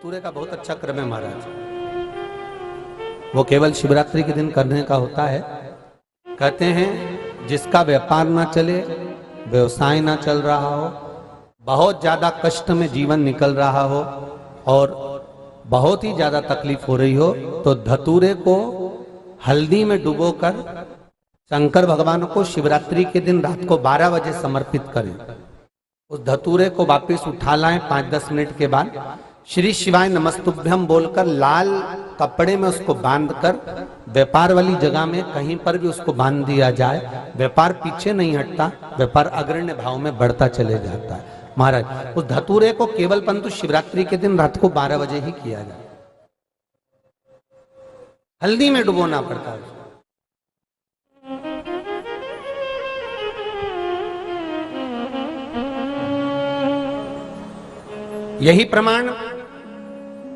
धतूरे का बहुत अच्छा क्रम है महाराज। वो केवल शिवरात्रि के दिन करने का होता है। कहते हैं जिसका व्यापार ना चले, व्यवसाय ना चल रहा हो, बहुत ज्यादा कष्ट में जीवन निकल रहा हो और बहुत ही ज्यादा तकलीफ हो रही हो, तो धतूरे को हल्दी में डुबोकर शंकर भगवान को शिवरात्रि के दिन रात को 12 बजे समर्पित करें। उस धतूरे को वापस उठा लाएं 5-10 मिनट के बाद, श्री शिवाय नमस्तुभ्यम बोलकर लाल कपड़े में उसको बांधकर व्यापार वाली जगह में कहीं पर भी उसको बांध दिया जाए। व्यापार पीछे नहीं हटता, व्यापार अग्रण्य भाव में बढ़ता चले जाता है। महाराज उस धतूरे को केवल परंतु शिवरात्रि के दिन रात को 12 बजे ही किया जाए, हल्दी में डुबोना पड़ता है। यही प्रमाण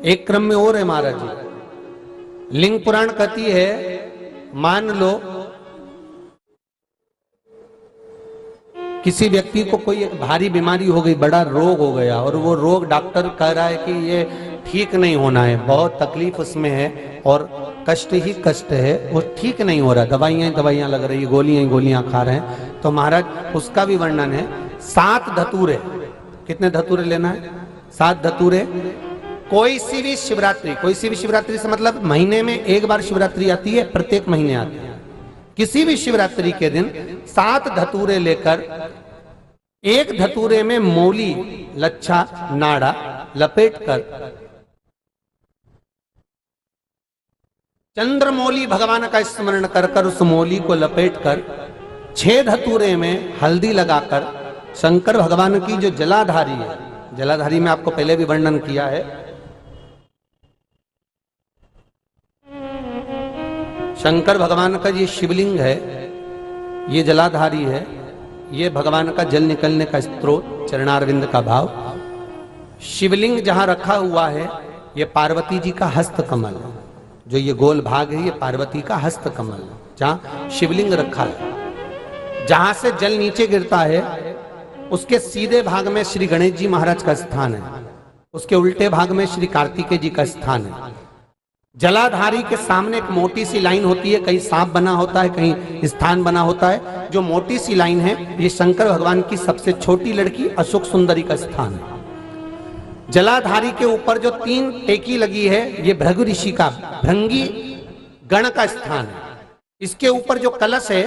एक क्रम में और है महाराज जी। लिंग पुराण कहती है, मान लो किसी व्यक्ति को कोई एक भारी बीमारी हो गई, बड़ा रोग हो गया और वो रोग डॉक्टर कह रहा है कि ये ठीक नहीं होना है, बहुत तकलीफ उसमें है और कष्ट ही कष्ट है, वो ठीक नहीं हो रहा, दवाइयां लग रही है, गोलियां खा रहे हैं। तो महाराज उसका भी वर्णन है। 7 धतूरे, कितने धतूरे लेना है? 7 धतूरे। कोई सी भी शिवरात्रि से मतलब महीने में एक बार शिवरात्रि आती है, प्रत्येक महीने आती है। किसी भी शिवरात्रि के दिन 7 धतूरे लेकर एक धतूरे में मौली, लच्छा, नाड़ा लपेटकर चंद्रमौली भगवान का स्मरण कर उस मौली को लपेटकर 6 धतूरे में हल्दी लगाकर शंकर भगवान की जो जलाधारी है, जलाधारी में आपको पहले भी वर्णन किया है, शंकर भगवान का ये शिवलिंग है, ये जलाधारी है, ये भगवान का जल निकलने का स्त्रोत, चरणारविंद का भाव। शिवलिंग जहां रखा हुआ है ये पार्वती जी का हस्त कमल है, जो ये गोल भाग है ये पार्वती का हस्त कमल है, जहां शिवलिंग रखा है। जहां से जल नीचे गिरता है उसके सीधे भाग में श्री गणेश जी महाराज का स्थान है, उसके उल्टे भाग में श्री कार्तिकेय जी का स्थान है। जलाधारी के सामने एक मोटी सी लाइन होती है, कहीं सांप बना होता है, कहीं स्थान बना होता है। जो मोटी सी लाइन है ये शंकर भगवान की सबसे छोटी लड़की अशोक सुंदरी का स्थान है। जलाधारी के ऊपर जो 3 टेकी लगी है ये भृगु ऋषि का, भृंगी गण का स्थान है। इसके ऊपर जो कलश है,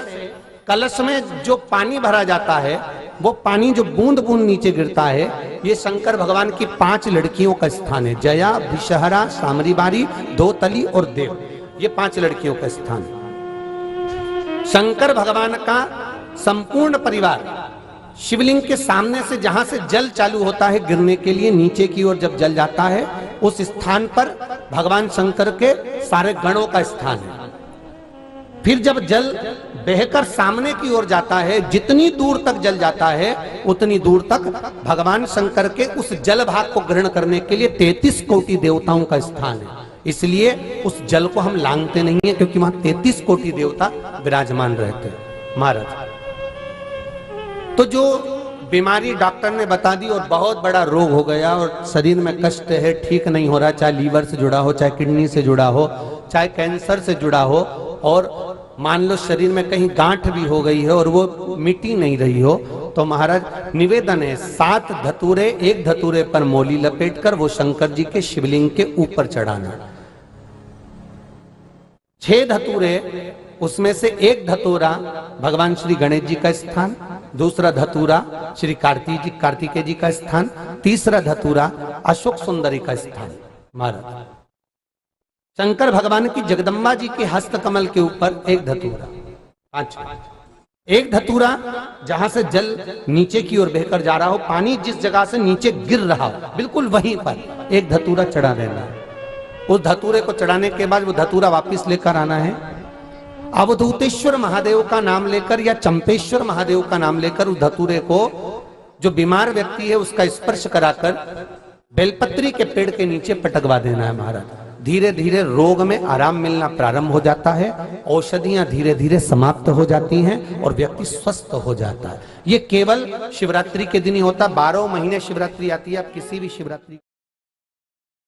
कलश में जो पानी भरा जाता है वो पानी जो बूंद बूंद नीचे गिरता है ये शंकर भगवान की 5 लड़कियों का स्थान है। जया, विषहरा, सामरीबारी, दोतली और देव, ये 5 लड़कियों का स्थान है। शंकर भगवान का संपूर्ण परिवार शिवलिंग के सामने से, जहां से जल चालू होता है गिरने के लिए नीचे की ओर जब जल जाता है, उस स्थान पर भगवान शंकर के सारे गणों का स्थान है। फिर जब जल बहकर सामने की ओर जाता है, जितनी दूर तक जल जाता है उतनी दूर तक भगवान शंकर के उस जल भाग को ग्रहण करने के लिए 33 कोटि देवताओं का स्थान है। इसलिए उस जल को हम लांघते नहीं है, क्योंकि वहां 33 कोटि देवता विराजमान रहते हैं महाराज। तो जो बीमारी डॉक्टर ने बता दी और बहुत बड़ा रोग हो गया और शरीर में कष्ट है, ठीक नहीं हो रहा, चाहे लीवर से जुड़ा हो, चाहे किडनी से जुड़ा हो, चाहे कैंसर से जुड़ा हो, और मान लो शरीर में कहीं गांठ भी हो गई है और वो मिटी नहीं रही हो, तो महाराज निवेदन है 7 धतूरे, एक धतूरे पर मौली लपेटकर वो शंकर जी के शिवलिंग के ऊपर चढ़ाना। 6 धतूरे, उसमें से एक धतूरा भगवान श्री गणेश जी का स्थान, दूसरा धतूरा श्री कार्तिकेय जी का स्थान, तीसरा धतूरा अशोक सुंदरी का स्थान। महाराज शंकर भगवान की जगदम्बा जी के हस्त कमल के ऊपर एक धतूरा, 5, एक धतूरा जहां से जल नीचे की ओर बहकर जा रहा हो, पानी जिस जगह से नीचे गिर रहा हो बिल्कुल वहीं पर एक धतूरा चढ़ा देना है। उस धतूरे को चढ़ाने के बाद वो धतूरा वापस लेकर आना है। अवधूतेश्वर महादेव का नाम लेकर या चंपेश्वर महादेव का नाम लेकर उस धतूरे को, जो बीमार व्यक्ति है उसका स्पर्श कराकर बेलपत्री के पेड़ के नीचे पटकवा देना है महाराज। धीरे धीरे रोग में आराम मिलना प्रारंभ हो जाता है, औषधियां धीरे धीरे समाप्त हो जाती हैं और व्यक्ति स्वस्थ हो जाता है। ये केवल शिवरात्रि के दिन ही होता, 12 महीने शिवरात्रि आती है। आप किसी भी शिवरात्रि